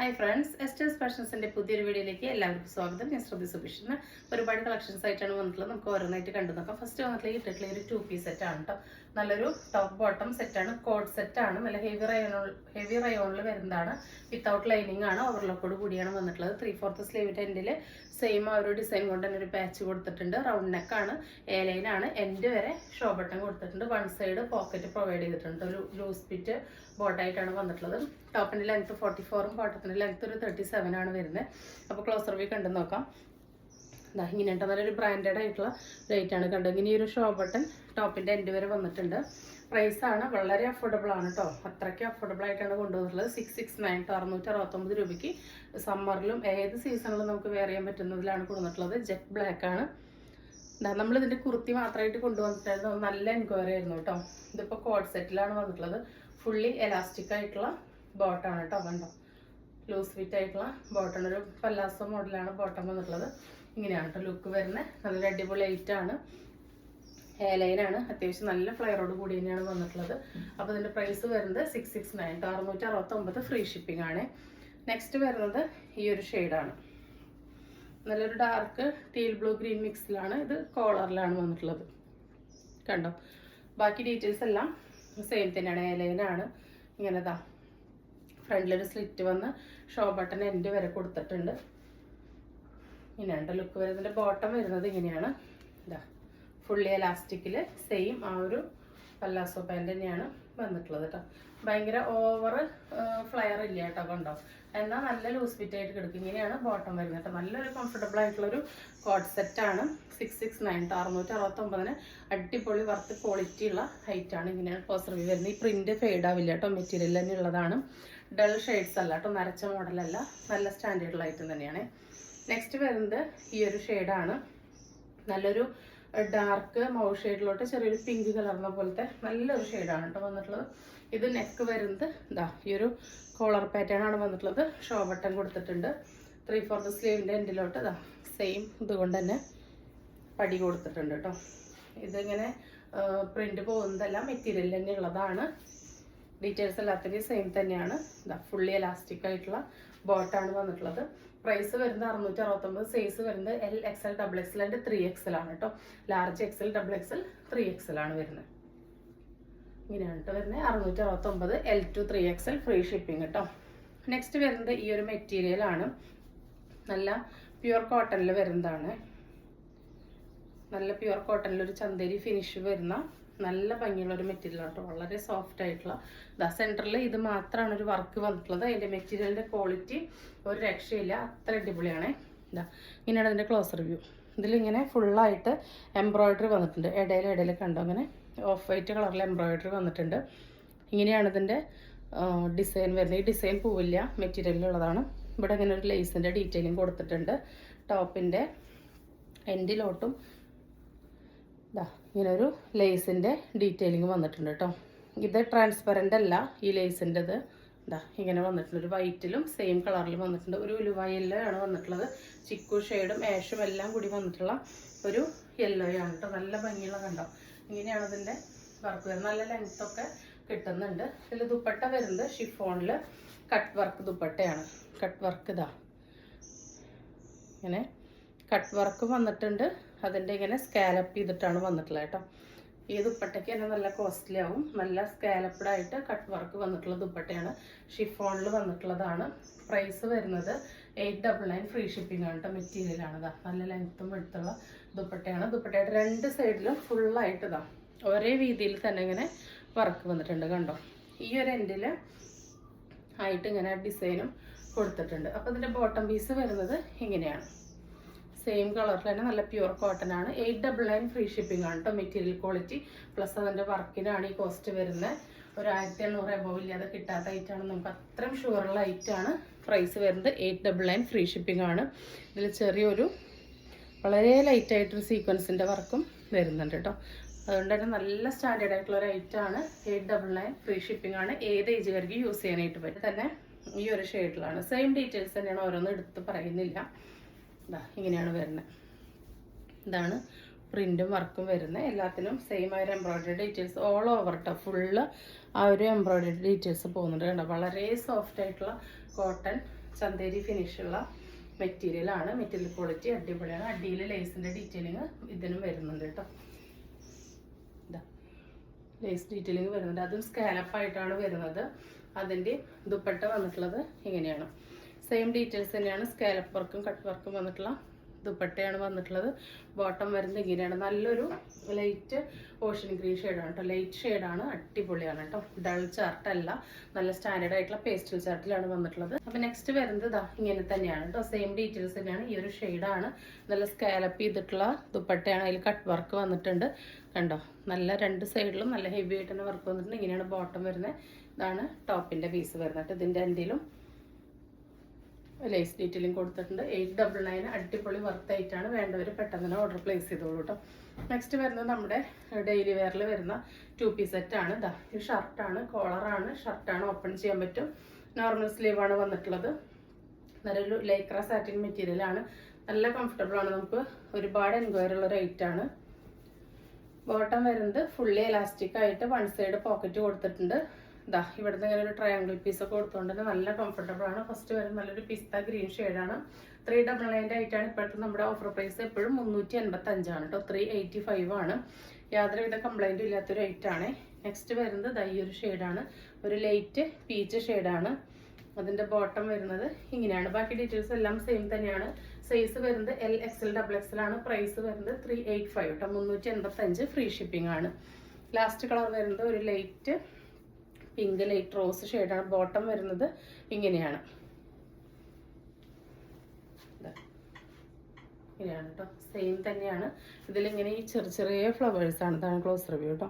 Hi friends, എസ്റ്റേഴ്സ് ഫാഷൻസിൻ്റെ പുതിയൊരു വീഡിയോയിലേക്ക് എല്ലാവർക്കും സ്വാഗതം. ഞാൻ ശ്രുതി സുബിഷ്. ഒരുപാട് കളക്ഷൻസ് ആയിട്ടാണ് വന്നിട്ടുള്ളത്. നമുക്ക് ഓരോന്നായിട്ട് കണ്ടു നോക്കാം. ഫസ്റ്റ് വന്നിട്ടുള്ള ഇട്ടിട്ടുള്ള ഒരു 2 പീസ് സെറ്റാണ് കേട്ടോ. നല്ലൊരു ടോപ്പ് ബോട്ടം സെറ്റാണ്, കോഡ് സെറ്റാണ്. നല്ല ഹെവി റയോണിൽ വരുന്നതാണ്. വിത്തൗട്ട് ലൈനിങ് ആണ്, ഓവർലോക്കോട് കൂടിയാണ് വന്നിട്ടുള്ളത്. 3/4 സ്ലീവിൻ്റെ എൻഡിൽ സെയിം ആ ഒരു ഡിസൈൻ കൊണ്ട് തന്നെ ഒരു പാച്ച് കൊടുത്തിട്ടുണ്ട്. റൗണ്ട് നെക്കാണ്, എ ലൈനാണ്, എൻഡ് വരെ ഷോ ബട്ടൺ കൊടുത്തിട്ടുണ്ട്. വൺ സൈഡ് പോക്കറ്റ് പ്രൊവൈഡ് ചെയ്തിട്ടുണ്ട്. ഒരു ലൂസ് ഫിറ്റ് ബോട്ടായിട്ടാണ് വന്നിട്ടുള്ളത്. ടോപ്പിൻ്റെ ലെങ്ത് 44ഉം ബോട്ടത്തിൻ്റെ ലെങ്ത് ഒരു 37 ആണ് വരുന്നത്. അപ്പോൾ ക്ലോസർ വ്യൂ കണ്ടു നോക്കാം. ഇങ്ങനെയുണ്ട്, നല്ലൊരു ബ്രാൻഡഡ് ആയിട്ടുള്ള റേറ്റാണ് കണ്ടത്. ഇങ്ങനെ ഈ ഒരു ഷോ ബട്ടൺ ടോപ്പിൻ്റെ എൻഡ് വരെ വന്നിട്ടുണ്ട്. പ്രൈസാണ് വളരെ അഫോർഡബിൾ ആണ് കേട്ടോ. അത്രയ്ക്ക് അഫോർഡബിൾ ആയിട്ടാണ് കൊണ്ടുവന്നിട്ടുള്ളത്. 669 669 രൂപയ്ക്ക് സമ്മറിലും ഏത് സീസണിലും നമുക്ക് വെയർ ചെയ്യാൻ പറ്റുന്നതിലാണ് കൊണ്ടുവന്നിട്ടുള്ളത്. ജെറ്റ് ബ്ലാക്ക് ആണ്. നമ്മളിതിൻ്റെ കുർത്തി മാത്രമായിട്ട് കൊണ്ടുവന്നിട്ടായിരുന്നു. നല്ല എൻക്വയറി ആയിരുന്നു കേട്ടോ. ഇതിപ്പോൾ കോഡ് സെറ്റിലാണ് വന്നിട്ടുള്ളത്. ഫുള്ളി എലാസ്റ്റിക് ആയിട്ടുള്ള ബോട്ടാണ് കേട്ടോ. കണ്ടോ, ലൂസ് ഫിറ്റ് ആയിട്ടുള്ള ബോട്ടാണ്. ഒരു പല്ലാസോ മോഡലാണ് ബോട്ടം വന്നിട്ടുള്ളത്. ഇങ്ങനെയാണ് കേട്ടോ ലുക്ക് വരുന്നത്. നല്ലൊരു അടിപൊളി ഐറ്റാണ്. ഹെയർ ലൈനാണ്, അത്യാവശ്യം നല്ല ഫ്ലയറോട് കൂടി തന്നെയാണ് വന്നിട്ടുള്ളത്. അപ്പോൾ ഇതിൻ്റെ പ്രൈസ് വരുന്നത് 669 669 ഫ്രീ ഷിപ്പിംഗ് ആണ്. നെക്സ്റ്റ് വരുന്നത് ഈ ഒരു ഷെയ്ഡാണ്. നല്ലൊരു ഡാർക്ക് ടീൽ ബ്ലൂ ഗ്രീൻ മിക്സിലാണ്. ഇത് കോളറിലാണ് വന്നിട്ടുള്ളത്. കണ്ടോ, ബാക്കി ഡീറ്റെയിൽസ് എല്ലാം സെയിം തന്നെയാണ്. എ ലൈനാണ്. ഇങ്ങനെതാ ഫ്രണ്ടിലൊരു സ്ലിറ്റ് വന്ന് ഷോ ബട്ടൺ എൻഡ് വരെ കൊടുത്തിട്ടുണ്ട്. ഇങ്ങനെയാണ് ലുക്ക് വരുന്നതിൻ്റെ ബോട്ടം വരുന്നത് ഇങ്ങനെയാണ്. ഇതാ ഫുള്ളി എലാസ്റ്റിക്കിൽ സെയിം ആ ഒരു പല്ലാസോ പാൻറ് തന്നെയാണ് വന്നിട്ടുള്ളത് കേട്ടോ. ഭയങ്കര ഓവർ ഫ്ലയർ ഇല്ല കേട്ടോ. കണ്ടോ, എന്നാൽ നല്ല ലൂസ് ഫിറ്റ് ആയിട്ട് കിടക്കും. ഇങ്ങനെയാണ് ബോട്ടം വരുന്നത് കേട്ടോ. നല്ലൊരു കംഫർട്ടബിൾ ആയിട്ടുള്ളൊരു കോഡ് സെറ്റാണ്. 669 669 അടിപൊളി വർത്ത് ക്വാളിറ്റി ഉള്ള ഹൈറ്റാണ്. ഇങ്ങനെയാണ് ക്ലോസർ വ്യൂ വരുന്നത്. ഈ പ്രിന്റ് ഫെയ്ഡ് ആവില്ല കേട്ടോ. മെറ്റീരിയൽ തന്നെ ഉള്ളതാണ്. ഡൾ ഷെയ്ഡ്സ് അല്ല കേട്ടോ, നരച്ച മോഡലല്ല. നല്ല സ്റ്റാൻഡേർഡ് ഐറ്റം തന്നെയാണ്. നെക്സ്റ്റ് വരുന്നത് ഈ ഒരു ഷെയ്ഡാണ്. നല്ലൊരു ഡാർക്ക് മൗ ഷെയ്ഡിലോട്ട് ചെറിയൊരു പിങ്ക് കളർന്ന പോലത്തെ നല്ലൊരു ഷെയ്ഡാണ് കേട്ടോ വന്നിട്ടുള്ളത്. ഇത് നെക്ക് വരുന്നത് ഇതാ ഈ ഒരു കോളർ പാറ്റേൺ ആണ് വന്നിട്ടുള്ളത്. ഷോ ബട്ടൺ കൊടുത്തിട്ടുണ്ട്. 3/4 സ്ലീവിൻ്റെ എൻഡിലോട്ട് ഇതാ സെയിം ഇതുകൊണ്ട് തന്നെ പടി കൊടുത്തിട്ടുണ്ട് കേട്ടോ. ഇതിങ്ങനെ പ്രിന്റ് പോകുന്നതെല്ലാം മെറ്റീരിയൽ തന്നെ ഉള്ളതാണ്. ഡീറ്റെയിൽസ് എല്ലാത്തിൻ്റെയും സെയിം തന്നെയാണ്. ഇതാ ഫുള്ളി എലാസ്റ്റിക് ആയിട്ടുള്ള ബോട്ടാണ് വന്നിട്ടുള്ളത്. പ്രൈസ് വരുന്നത് 669. സൈസ് വരുന്നത് L, XL, XXL and 3XL ആണ് കേട്ടോ. ലാർജ് XL, XXL, 3XL ആണ് വരുന്നത്. ഇങ്ങനെയാണ് കേട്ടോ വരുന്നത്. 669 L to 3XL free shipping കേട്ടോ. നെക്സ്റ്റ് വരുന്നത് ഈ ഒരു മെറ്റീരിയൽ ആണ്. നല്ല പ്യുവർ കോട്ടണിൽ വരുന്നതാണ്. നല്ല പ്യുവർ കോട്ടണിൽ ഒരു ചന്തേരി ഫിനിഷ് വരുന്ന നല്ല ഭംഗിയുള്ള ഒരു മെറ്റീരിയൽ കേട്ടോ. വളരെ സോഫ്റ്റ് ആയിട്ടുള്ള സെൻറ്ററിൽ ഇത് മാത്രമാണ് ഒരു വർക്ക് വന്നിട്ടുള്ളത്. അതിൻ്റെ മെറ്റീരിയലിൻ്റെ ക്വാളിറ്റി ഒരു രക്ഷയില്ല, അത്ര അടിപൊളിയാണ്. ഇങ്ങനെയാണ് അതിൻ്റെ ക്ലോസർ വ്യൂ. ഇതിലിങ്ങനെ ഫുള്ളായിട്ട് എംബ്രോയിഡറി വന്നിട്ടുണ്ട്. ഇടയിൽ കണ്ടോ, അങ്ങനെ ഓഫ് വൈറ്റ് കളറിൽ എംബ്രോയിഡറി വന്നിട്ടുണ്ട്. ഇങ്ങനെയാണ് ഇതിൻ്റെ ഡിസൈൻ വരുന്നത്. ഈ ഡിസൈൻ പോവില്ല, മെറ്റീരിയലിലുള്ളതാണ്. ഇവിടെ ഇങ്ങനെ ഒരു ലേസിൻ്റെ ഡീറ്റെയിലിംഗ് കൊടുത്തിട്ടുണ്ട്. ടോപ്പിൻ്റെ എൻഡിലോട്ടും ഇങ്ങനെ ഒരു ലേസിൻ്റെ ഡീറ്റെയിലിംഗ് വന്നിട്ടുണ്ട് കേട്ടോ. ഇത് ട്രാൻസ്പെറൻ്റ് അല്ല ഈ ലേസിൻ്റെത്. ഇങ്ങനെ വന്നിട്ടുണ്ട്. ഒരു വൈറ്റിലും സെയിം കളറിലും വന്നിട്ടുണ്ട്. ഒരു ഉലുവ യെല്ലോ ആണ് വന്നിട്ടുള്ളത്. ചിക്കു ഷെയ്ഡും ആഷും എല്ലാം കൂടി വന്നിട്ടുള്ള ഒരു യെല്ലോയാണ് കേട്ടോ. നല്ല ഭംഗിയുള്ള കണ്ടോ. ഇങ്ങനെയാണ് ഇതിൻ്റെ വർക്ക് വരുന്നത്. നല്ല ലെങ്ത്തൊക്കെ കിട്ടുന്നുണ്ട്. ഇതിൽ ദുപ്പട്ട വരുന്നത് ഷിഫോണിൽ കട്ട് വർക്ക് ദുപ്പട്ടയാണ്. കട്ട് വർക്ക് ഇതാ ഇങ്ങനെ കട്ട് വർക്ക് വന്നിട്ടുണ്ട്. അതിൻ്റെ ഇങ്ങനെ സ്കാലപ്പ് ചെയ്തിട്ടാണ് വന്നിട്ടുള്ളത് കേട്ടോ. ഈ ദുപ്പട്ടയ്ക്ക് തന്നെ നല്ല കോസ്റ്റ്ലി ആവും. നല്ല സ്കാലപ്ഡ് ആയിട്ട് കട്ട് വർക്ക് വന്നിട്ടുള്ള ദുപ്പട്ടയാണ്. ഷിഫോണിൽ വന്നിട്ടുള്ളതാണ്. പ്രൈസ് വരുന്നത് 899 ഫ്രീ ഷിപ്പിംഗ് ആണ് കേട്ടോ. മെറ്റീരിയലാണ് ഇതാ. നല്ല ലെങ്ത്തും എടുത്തുള്ള ദുപ്പട്ടയാണ്. ദുപ്പട്ടയുടെ രണ്ട് സൈഡിലും ഫുള്ളായിട്ട് ഇതാ ഒരേ രീതിയിൽ തന്നെ ഇങ്ങനെ വർക്ക് വന്നിട്ടുണ്ട്. കണ്ടോ, ഈ ഒരു എൻഡിൽ ആയിട്ട് ഇങ്ങനെ ഡിസൈനും കൊടുത്തിട്ടുണ്ട്. അപ്പോൾ ഇതിൻ്റെ ബോട്ടം പീസ് വരുന്നത് ഇങ്ങനെയാണ്. സെയിം കളറിൽ തന്നെ നല്ല പ്യുവർ കോട്ടൺ ആണ്. 899 ഫ്രീ ഷിപ്പിംഗ് ആണ് കേട്ടോ. മെറ്റീരിയൽ ക്വാളിറ്റി പ്ലസ് അതിൻ്റെ വർക്കിനാണ് ഈ കോസ്റ്റ് വരുന്നത്. ഒരു 1800 എബോവ് ഇല്ലാതെ കിട്ടാത്ത ഐറ്റാണ്. നമുക്ക് അത്രയും ഷുവറുള്ള ഐറ്റാണ്. പ്രൈസ് വരുന്നത് 899 ഫ്രീ ഷിപ്പിംഗ് ആണ്. ഇതിൽ ചെറിയൊരു വളരെ ലൈറ്റായിട്ടൊരു സീക്വൻസിൻ്റെ വർക്കും വരുന്നുണ്ട് കേട്ടോ. അതുകൊണ്ട് തന്നെ നല്ല സ്റ്റാൻഡേർഡ് ആയിട്ടുള്ള ഒരു ഐറ്റാണ്. 899 ഫ്രീ ഷിപ്പിംഗ് ആണ്. ഏത് ഏജുകാർക്ക് യൂസ് ചെയ്യാനായിട്ട് പറ്റും. തന്നെ ഈ ഒരു ഷെയ്ഡിലാണ്. സെയിം ഡീറ്റെയിൽസ് തന്നെയാണ്, ഓരോന്നും എടുത്ത് പറയുന്നില്ല. ഇങ്ങനെയാണ് വരുന്നത്. ഇതാണ് പ്രിന്റും വർക്കും വരുന്നത്. എല്ലാത്തിനും സെയിം ആ ഒരു എംബ്രോയിഡറി ഡീറ്റെയിൽസ് ഓൾ ഓവർ കേട്ടോ. ഫുള്ള് ആ ഒരു എംബ്രോയിഡറി ഡീറ്റെയിൽസ് പോകുന്നുണ്ട്. കണ്ടോ, വളരെ സോഫ്റ്റ് ആയിട്ടുള്ള കോട്ടൺ ചന്തേരി ഫിനിഷുള്ള മെറ്റീരിയലാണ്. മെറ്റീരിയൽ ക്വാളിറ്റി അടിപൊളിയാണ്. അടിയിൽ ലേസിൻ്റെ ഡീറ്റെയിലിങ് ഇതിനും വരുന്നുണ്ട് കേട്ടോ. ഇതാ ലേസ് ഡീറ്റെയിലിങ് വരുന്നുണ്ട്. അതും സ്കാലപ്പായിട്ടാണ് വരുന്നത്. അതിൻ്റെ ദുപ്പട്ട വന്നിട്ടുള്ളത് ഇങ്ങനെയാണ്. സെയിം ഡീറ്റെയിൽസ് തന്നെയാണ്. സ്കാലപ്പ് വർക്കും കട്ട് വർക്കും വന്നിട്ടുള്ള ദുപ്പട്ടയാണ് വന്നിട്ടുള്ളത്. ബോട്ടം വരുന്നത് ഇങ്ങനെയാണ്. നല്ലൊരു ലൈറ്റ് ഓഷ്യൻ ഗ്രീൻ ഷെയ്ഡാണ് കേട്ടോ. ലൈറ്റ് ഷെയ്ഡാണ്. അടിപൊളിയാണ് കേട്ടോ. ഡൾ ചാർട്ടല്ല, നല്ല സ്റ്റാൻഡേർഡ് ആയിട്ടുള്ള പേസ്റ്റൽ ചാർട്ടിലാണ് വന്നിട്ടുള്ളത്. അപ്പോൾ നെക്സ്റ്റ് വരുന്നത് ഇതാ ഇങ്ങനെ തന്നെയാണ് കേട്ടോ. സെയിം ഡീറ്റെയിൽസ് തന്നെയാണ്. ഈ ഒരു ഷെയ്ഡാണ്. നല്ല സ്കാലപ്പ് ചെയ്തിട്ടുള്ള ദുപ്പട്ടയാണ്. അതിൽ കട്ട് വർക്ക് വന്നിട്ടുണ്ട് കണ്ടോ. നല്ല രണ്ട് സൈഡിലും നല്ല ഹെവി ആയിട്ട് തന്നെ വർക്ക് വന്നിട്ടുണ്ട്. ഇങ്ങനെയാണ് ബോട്ടം വരുന്നത്. ഇതാണ് ടോപ്പിൻ്റെ പീസ് വരുന്നത്. ഇതിൻ്റെ എന്തെങ്കിലും ലേസ് ഡീറ്റെയിലിംഗ് കൊടുത്തിട്ടുണ്ട്. 899 അടിപൊളി വർത്തായിട്ടാണ്. വേണ്ടവർ പെട്ടെന്ന് തന്നെ ഓർഡർ പ്ലേസ് ചെയ്തോളൂ കേട്ടോ. നെക്സ്റ്റ് വരുന്നത് നമ്മുടെ ഡെയിലി വെയറിൽ വരുന്ന 2 പീസ് സെറ്റാണ്. ഇതാ ഇത് ഷർട്ടാണ്, കോളറാണ്, ഷർട്ടാണ്, ഓപ്പൺ ചെയ്യാൻ പറ്റും. നോർമൽ സ്ലീവാണ് വന്നിട്ടുള്ളത്. നല്ലൊരു ലൈക്ര സാറ്റിൻ മെറ്റീരിയലാണ്. നല്ല കംഫർട്ടബിൾ ആണ്. നമുക്ക് ഒരുപാട് എൻക്വയറി ഉള്ള റേറ്റാണ്. ബോട്ടം വരുന്നത് ഫുള്ളി എലാസ്റ്റിക് ആയിട്ട് 1 സൈഡ് പോക്കറ്റ് കൊടുത്തിട്ടുണ്ട്. ഇതാ ഇവിടുന്ന് ഇങ്ങനെ ഒരു ട്രയാങ്കിൾ പീസൊക്കെ കൊടുത്തുകൊണ്ട് തന്നെ നല്ല കംഫർട്ടബിൾ ആണ്. ഫസ്റ്റ് വരുന്ന നല്ലൊരു പിസ്ത ഗ്രീൻ ഷെയ്ഡാണ്. 399 ആയിട്ടാണ് ഇപ്പോഴത്തെ നമ്മുടെ ഓഫർ പ്രൈസ്. എപ്പോഴും 385 ആണ് കേട്ടോ. 385 ആണ്. യാതൊരുവിധ കംപ്ലൈൻറ്റും ഇല്ലാത്തൊരു ഐറ്റാണ്. നെക്സ്റ്റ് വരുന്നത് ദാ ഈ ഒരു ഷെയ്ഡാണ്. ഒരു ലൈറ്റ് പീച്ച് ഷെയ്ഡാണ്. അതിൻ്റെ ബോട്ടം വരുന്നത് ഇങ്ങനെയാണ്. ബാക്കി ഡീറ്റെയിൽസ് എല്ലാം സെയിം തന്നെയാണ്. സൈസ് വരുന്നത് LXL XXL ആണ്. പ്രൈസ് വരുന്നത് 385 കേട്ടോ. 385 ഫ്രീ ഷിപ്പിംഗ് ആണ്. ലാസ്റ്റ് കളർ വരുന്നത് ഒരു ലൈറ്റ് പിങ്ക് ലൈറ്റ് റോസ് ഷെയ്ഡാണ്. ബോട്ടം വരുന്നത് ഇങ്ങനെയാണ്. ഇങ്ങനെയാണ് കേട്ടോ. സെയിം തന്നെയാണ്. ഇതിലിങ്ങനെ ഈ ചെറിയ ഫ്ലവേഴ്സാണ്. ഇതാണ് ക്ലോസ് റിവ്യൂ കേട്ടോ.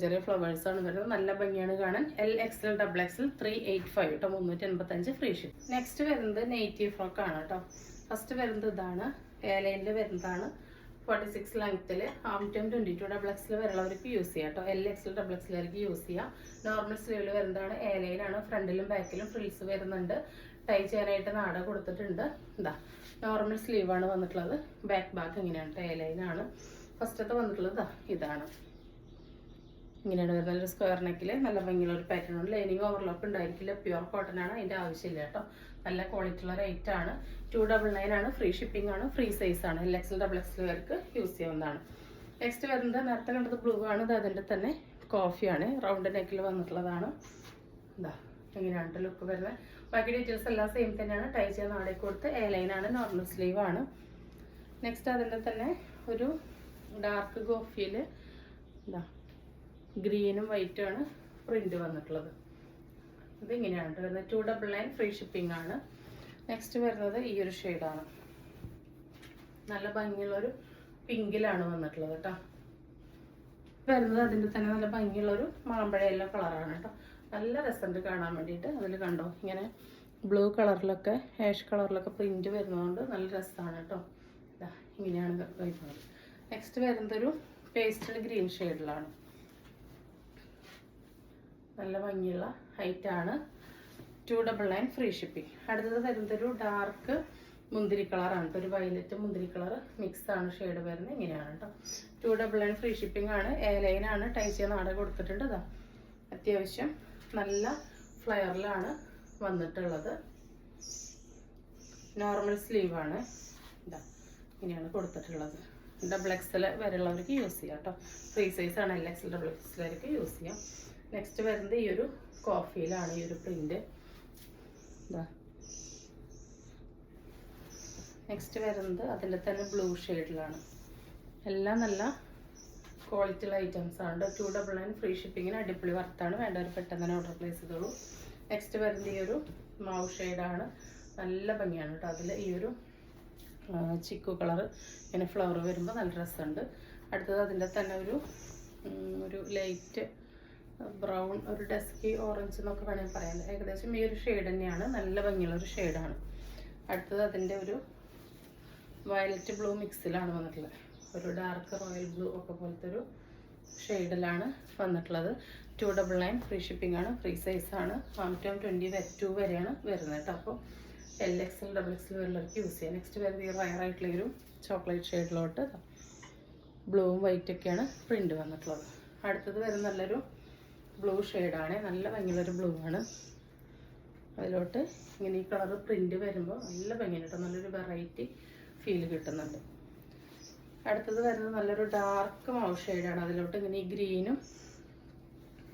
ചെറിയ ഫ്ലവേഴ്സാണ് വരുന്നത്. നല്ല ഭംഗിയാണ് കാണാൻ. LXL XXL 385 കേട്ടോ. 385 ഫ്രീ ഷിപ്പ്. നെക്സ്റ്റ് വരുന്നത് നെയ്റ്റീവ് ഫ്രോക്കാണ് കേട്ടോ. ഫസ്റ്റ് വരുന്നത് ഇതാണ്. എയർലൈനിൽ വരുന്നതാണ്. 46 ലെങ്ത്തിൽ ആംറ്റം 22 XXL വരെയുള്ളവർക്ക് യൂസ് ചെയ്യാം കേട്ടോ. LXL XXL വർക്ക് യൂസ് ചെയ്യാം. നോർമൽ സ്ലീവിൽ വരുന്നതാണ്. എയർലൈനാണ്. ഫ്രണ്ടിലും ബാക്കിലും ഫ്രിൽസ് വരുന്നുണ്ട്. ടൈ ചെയ്യാനായിട്ട് നാട കൊടുത്തിട്ടുണ്ട്. ഇതാ നോർമൽ സ്ലീവാണ് വന്നിട്ടുള്ളത്. ബാക്ക് ഇങ്ങനെയാണ്. എയർലൈനാണ്. ഫസ്റ്റത്തെ വന്നിട്ടുള്ളത് ഇതാണ്. ഇങ്ങനെയാണ് വരുന്നത്. നല്ലൊരു സ്ക്വയർ നെക്കിൽ നല്ല ഭംഗിയുള്ള ഒരു പാറ്റേൺ ഉണ്ട്. ലൈനിങ് ഓവർലോക്ക് ഉണ്ടായിരിക്കില്ല. പ്യുവർ കോട്ടൺ ആണ്. അതിൻ്റെ ആവശ്യമില്ല കേട്ടോ. നല്ല ക്വാളിറ്റി ഉള്ള റേറ്റ് ആണ്. 299 ആണ്. ഫ്രീ ഷിപ്പിംഗ് ആണ്. ഫ്രീ സൈസ് ആണ്. LXL XXL വർക്ക് യൂസ് ചെയ്യാവുന്നതാണ്. നെക്സ്റ്റ് വരുന്നത് നേരത്തെ കണ്ടത് ബ്ലൂ ആണ്. ഇത് അതിൻ്റെ തന്നെ കോഫിയാണ്. റൗണ്ട് നെക്കിൽ വന്നിട്ടുള്ളതാണ്. ഇതാ ഇങ്ങനെയാണ് ലുക്ക് വരുന്നത്. ബാക്കി ഡീറ്റെയിൽസ് എല്ലാം സെയിം തന്നെയാണ്. ടൈ ചെയ്യാൻ നാടേക്ക് കൊടുത്ത് എയർലൈനാണ്. നോർമൽ സ്ലീവ് ആണ്. നെക്സ്റ്റ് അതിൻ്റെ തന്നെ ഒരു ഡാർക്ക് കോഫിയിൽ ഇതാ ഗ്രീനും വൈറ്റും ആണ് പ്രിന്റ് വന്നിട്ടുള്ളത്. ഇതിങ്ങനെയാണ് വരുന്നത്. 299 ഫ്രീ ഷിപ്പിംഗ് ആണ്. നെക്സ്റ്റ് വരുന്നത് ഈ ഒരു ഷെയ്ഡാണ്. നല്ല ഭംഗിയുള്ളൊരു പിങ്കിലാണ് വന്നിട്ടുള്ളത് കേട്ടോ. വരുന്നത് അതിൻ്റെ തന്നെ നല്ല ഭംഗിയുള്ളൊരു മാമ്പഴ യെല്ലോ കളറാണ് കേട്ടോ. നല്ല രസമുണ്ട് കാണാൻ വേണ്ടിയിട്ട്. അതിൽ കണ്ടോ ഇങ്ങനെ ബ്ലൂ കളറിലൊക്കെ ആഷ് കളറിലൊക്കെ പ്രിന്റ് വരുന്നതുകൊണ്ട് നല്ല രസമാണ് കേട്ടോ. ഇങ്ങനെയാണ് വരുന്നത്. നെക്സ്റ്റ് വരുന്നത് ഒരു പേസ്റ്റൽ ഗ്രീൻ ഷെയ്ഡിലാണ്. നല്ല ഭംഗിയുള്ള ഹൈറ്റാണ്. 299 ഫ്രീ ഷിപ്പിംഗ്. അടുത്തത് വരുന്നത് ഒരു ഡാർക്ക് മുന്തിരി കളറാണ്. ഒരു വയലറ്റ് മുന്തിരി കളർ മിക്സ് ആണ് ഷെയ്ഡ് വരുന്നത്. ഇങ്ങനെയാണ് കേട്ടോ. 299 ഫ്രീ ഷിപ്പിംഗ് ആണ്. എയർലൈനാണ്. ടൈ ചെയ്യാൻ നാട കൊടുത്തിട്ടുണ്ട്. ഇതാ അത്യാവശ്യം നല്ല ഫ്ലയറിലാണ് വന്നിട്ടുള്ളത്. നോർമൽ സ്ലീവാണ്. ഇതാ ഇങ്ങനെയാണ് കൊടുത്തിട്ടുള്ളത്. XXL വരെയുള്ളവർക്ക് യൂസ് ചെയ്യാം കേട്ടോ. ഫ്രീ സൈസ് ആണ്. LXL XXL വർക്ക് യൂസ് ചെയ്യാം. നെക്സ്റ്റ് വരുന്നത് ഈ ഒരു കോഫിയിലാണ് ഈ ഒരു പ്രിന്റ്. നെക്സ്റ്റ് വരുന്നത് അതിൻ്റെ തന്നെ ബ്ലൂ ഷെയ്ഡിലാണ്. എല്ലാം നല്ല ക്വാളിറ്റി ഉള്ള ഐറ്റംസ് ആണ്. 299 ഫ്രീ ഷിപ്പിങ്ങിന് അടിപൊളി വർത്താണ്. വേണ്ടവർ പെട്ടെന്ന് തന്നെ ഓർഡർ പ്ലേസ് ചെയ്തോളൂ. നെക്സ്റ്റ് വരുന്നത് ഈ ഒരു മാവ് ഷെയ്ഡാണ്. നല്ല ഭംഗിയാണ് കേട്ടോ. അതിൽ ഈ ഒരു ചിക്കു കളർ ഇങ്ങനെ ഫ്ലവർ വരുമ്പോൾ നല്ല രസമുണ്ട്. അടുത്തത് അതിൻ്റെ തന്നെ ഒരു ലൈറ്റ് ബ്രൗൺ, ഒരു ഡസ്കി ഓറഞ്ച് എന്നൊക്കെ വേണമെങ്കിൽ പറയാം. ഏകദേശം ഈ ഒരു ഷെയ്ഡ് തന്നെയാണ്. നല്ല ഭംഗിയുള്ളൊരു ഷെയ്ഡാണ്. അടുത്തത് അതിൻ്റെ ഒരു വയലറ്റ് ബ്ലൂ മിക്സിലാണ് വന്നിട്ടുള്ളത്. ഒരു ഡാർക്ക് റോയൽ ബ്ലൂ ഒക്കെ പോലത്തെ ഒരു ഷെയ്ഡിലാണ് വന്നിട്ടുള്ളത്. 299 ഫ്രീ ഷിപ്പിംഗ് ആണ്. ഫ്രീ സൈസാണ്. 120 വരെയാണ് വരുന്നത് കേട്ടോ. അപ്പോൾ LXL XXL വരെയുള്ളവർക്ക് യൂസ് ചെയ്യാം. നെക്സ്റ്റ് വരുന്നത് ഈ റയറായിട്ടുള്ള ഒരു ചോക്ലേറ്റ് ഷെയ്ഡിലോട്ട് ബ്ലൂവും വൈറ്റൊക്കെയാണ് പ്രിന്റ് വന്നിട്ടുള്ളത്. അടുത്തത് വരുന്ന നല്ലൊരു ബ്ലൂ ഷെയ്ഡാണ്. നല്ല ഭംഗിയുള്ളൊരു ബ്ലൂ ആണ്. അതിലോട്ട് ഇങ്ങനെ ഈ കളർ പ്രിന്റ് വരുമ്പോൾ നല്ല ഭംഗിയാണ് കേട്ടോ, നല്ലൊരു വെറൈറ്റി ഫീൽ കിട്ടുന്നുണ്ട്. അടുത്തത് വരുന്നത് നല്ലൊരു ഡാർക്ക് മൗ ഷെയ്ഡാണ്. അതിലോട്ട് ഇങ്ങനെ ഈ ഗ്രീനും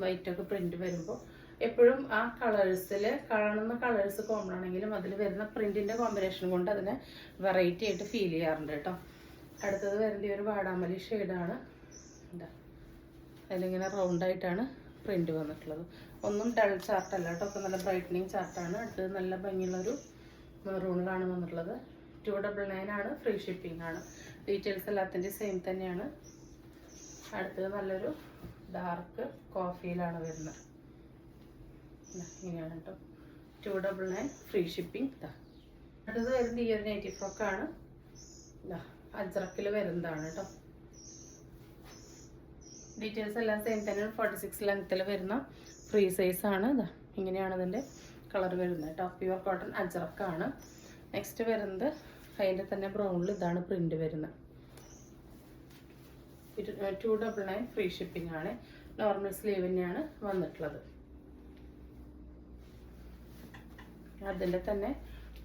വൈറ്റൊക്കെ പ്രിന്റ് വരുമ്പോൾ എപ്പോഴും ആ കളേഴ്സിൽ കാണുന്ന കളേഴ്സ് കോമൺ ആണെങ്കിലും അതിൽ വരുന്ന പ്രിന്റിന്റെ കോമ്പിനേഷൻ കൊണ്ട് അതിനെ വെറൈറ്റി ആയിട്ട് ഫീൽ ചെയ്യാറുണ്ട് കേട്ടോ. അടുത്തത് വരുന്ന ഒരു വാടാമല്ലി ഷെയ്ഡാണ്. എന്താ അതിലിങ്ങനെ റൗണ്ടായിട്ടാണ് പ്രിന്റ് വന്നിട്ടുള്ളത്. ഒന്നും ഡൾ ചാർട്ടല്ല കേട്ടോ, ഒക്കെ നല്ല ബ്രൈറ്റനിങ് ചാർട്ടാണ്. അടുത്തത് നല്ല ഭംഗിയുള്ളൊരു മെറൂണിലാണ് വന്നിട്ടുള്ളത്. 299 ആണ്, ഫ്രീ ഷിപ്പിംഗ് ആണ്. ഡീറ്റെയിൽസ് എല്ലാത്തിൻ്റെ സെയിം തന്നെയാണ്. അടുത്തത് നല്ലൊരു ഡാർക്ക് കോഫിയിലാണ് വരുന്നത്. ഇങ്ങനെയാണ് കേട്ടോ, 299 ഫ്രീ ഷിപ്പിംഗ്. അടുത്തത് വരുന്നത് ഈ ഒരു നൈറ്റി ഫ്രോക്കാണ്. അജ്രക്കിൽ വരുന്നതാണ് കേട്ടോ. ഡീറ്റെയിൽസ് എല്ലാം സെയിം തന്നെയാണ്. 46 ലെങ്ത്തിൽ വരുന്ന ഫ്രീ സൈസ് ആണ്. ഇങ്ങനെയാണ് ഇതിൻ്റെ കളർ വരുന്നത് കേട്ടോ. Pure cotton അജ്രക്കാണ്. നെക്സ്റ്റ് വരുന്നത് അതിൻ്റെ തന്നെ ബ്രൗണിൽ ഇതാണ് പ്രിന്റ് വരുന്നത്. 299 ഫ്രീ ഷിപ്പിംഗ് ആണ്. നോർമൽ സ്ലീവ് തന്നെയാണ് വന്നിട്ടുള്ളത്. അതിൻ്റെ തന്നെ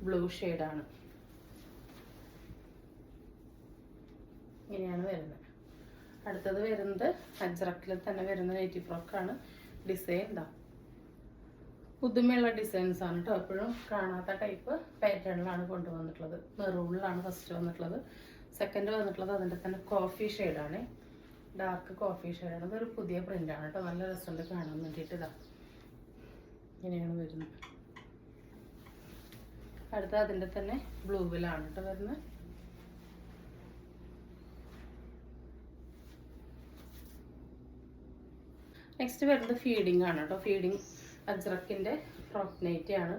ബ്ലൂ ഷെയ്ഡാണ്. ഇങ്ങനെയാണ് വരുന്നത്. അടുത്തത് വരുന്നത് അജ്രക്കിൽ തന്നെ വരുന്ന നൈറ്റി ഫ്രോക്കാണ്. ഡിസൈൻ ഇതാ പുതുമയുള്ള ഡിസൈൻസ് ആണ് കേട്ടോ. എപ്പോഴും കാണാത്ത ടൈപ്പ് പാറ്റേണിലാണ് കൊണ്ടുവന്നിട്ടുള്ളത്. മെറൂണിലാണ് ഫസ്റ്റ് വന്നിട്ടുള്ളത്. സെക്കൻഡ് വന്നിട്ടുള്ളത് അതിൻ്റെ തന്നെ കോഫി ഷെയ്ഡാണ്, ഡാർക്ക് കോഫി ഷെയ്ഡാണ്. ഇതൊരു പുതിയ പ്രിൻ്റാണ് കേട്ടോ, നല്ല രസമുണ്ട് കാണാൻ വേണ്ടിയിട്ട്. ഇതാ ഇങ്ങനെയാണ് വരുന്നത്. അടുത്ത അതിൻ്റെ തന്നെ ബ്ലൂവിലാണ് കേട്ടോ വരുന്നത്. നെക്സ്റ്റ് വരുന്നത് ഫീഡിങ് ആണ് കേട്ടോ. ഫീഡിങ് അജ്രക്കിൻ്റെ ഫ്രോക്ക് നൈറ്റി ആണ്.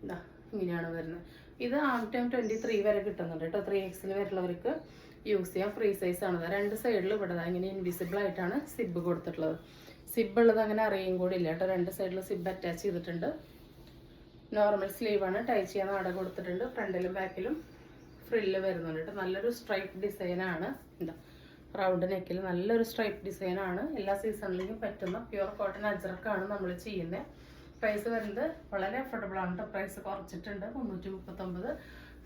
ഇതാ ഇങ്ങനെയാണ് വരുന്നത്. ഇത് ആം ടൈം 23 വരെ കിട്ടുന്നുണ്ട് കേട്ടോ. 3XL വരുന്നവർക്ക് യൂസ് ചെയ്യാം. ഫ്രീ സൈസ് ആണ്. രണ്ട് സൈഡിലും ഇവിടെ ഇങ്ങനെ ഇൻവിസിബിൾ ആയിട്ടാണ് സിബ് കൊടുത്തിട്ടുള്ളത്. സിബ് ഉള്ളത് അങ്ങനെ അറിയും കൂടി ഇല്ല കേട്ടോ. രണ്ട് സൈഡിൽ സിബ് അറ്റാച്ച് ചെയ്തിട്ടുണ്ട്. നോർമൽ സ്ലീവാണ്. ടൈ ചെയ്യാൻ നാട കൊടുത്തിട്ടുണ്ട്. ഫ്രണ്ടിലും ബാക്കിലും ഫ്രില്ല് വരുന്നുണ്ട് കേട്ടോ. നല്ലൊരു സ്ട്രൈപ്പ് ഡിസൈനാണ്. എന്താ റൗണ്ട് നെക്കിൽ നല്ലൊരു സ്ട്രൈപ്പ് ഡിസൈനാണ്. എല്ലാ സീസണിലേക്കും പറ്റുന്ന പ്യുവർ കോട്ടൺ അജ്രക്കാണ് നമ്മൾ ചെയ്യുന്നത്. പ്രൈസ് വരുന്നത് വളരെ അഫോർഡബിൾ ആണ് കേട്ടോ. പ്രൈസ് കുറച്ചിട്ടുണ്ട്. 339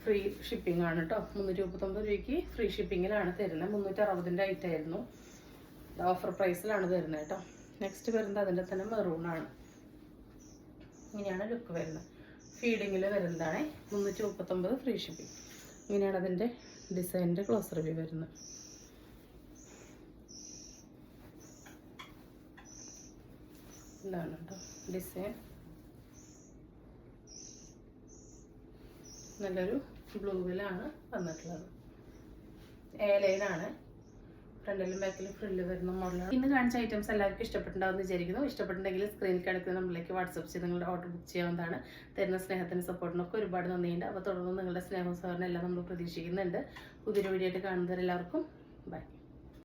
ഫ്രീ ഷിപ്പിംഗ് ആണ് കേട്ടോ. 339 രൂപയ്ക്ക് ഫ്രീ ഷിപ്പിങ്ങിലാണ് തരുന്നത്. 360ൻ്റെ ഐറ്റായിരുന്നു. ഓഫർ പ്രൈസിലാണ് തരുന്നത് കേട്ടോ. നെക്സ്റ്റ് വരുന്നത് അതിൻ്റെ തന്നെ മെറൂണാണ്. ഇങ്ങനെയാണ് ലുക്ക് വരുന്നത്. ഫീഡിങ്ങിൽ വരുന്നതാണ്. 339 ഫ്രീ ഷിപ്പിംഗ്. ഇങ്ങനെയാണ് അതിൻ്റെ ഡിസൈനിൻ്റെ ക്ലോസ് റിവ്യൂ വരുന്നത്. ഇതാണ് കേട്ടോ ഡിസൈൻ. നല്ലൊരു ബ്ലൂവിലാണ് വന്നിട്ടുള്ളത്. ലൈനാണ്. ഫ്രണ്ടിലും ബാക്കിലും ഫ്രില്ല് വരുന്ന മോഡലാണ്. ഇന്ന് കാണിച്ച ഐറ്റംസ് എല്ലാവർക്കും ഇഷ്ടപ്പെട്ടുണ്ടാവുമെന്ന് വിചാരിക്കുന്നു. ഇഷ്ടപ്പെട്ടുണ്ടെങ്കിൽ സ്ക്രീനിൽ കിടക്കുന്ന നമ്മളിലേക്ക് വാട്സപ്പ് ചെയ്ത് നിങ്ങളുടെ ഓർഡർ ബുക്ക് ചെയ്യാവുന്നതാണ്. തരുന്ന സ്നേഹത്തിന് സപ്പോർട്ടിനൊക്കെ ഒരുപാട് നന്ദിയുണ്ട്. അപ്പോൾ തുടർന്ന് നിങ്ങളുടെ സ്നേഹവും സഹകരണം എല്ലാം നമ്മൾ പ്രതീക്ഷിക്കുന്നുണ്ട്. പുതിയൊരു വീഡിയോ ആയിട്ട് കാണുന്നവരെല്ലാവർക്കും ബൈ.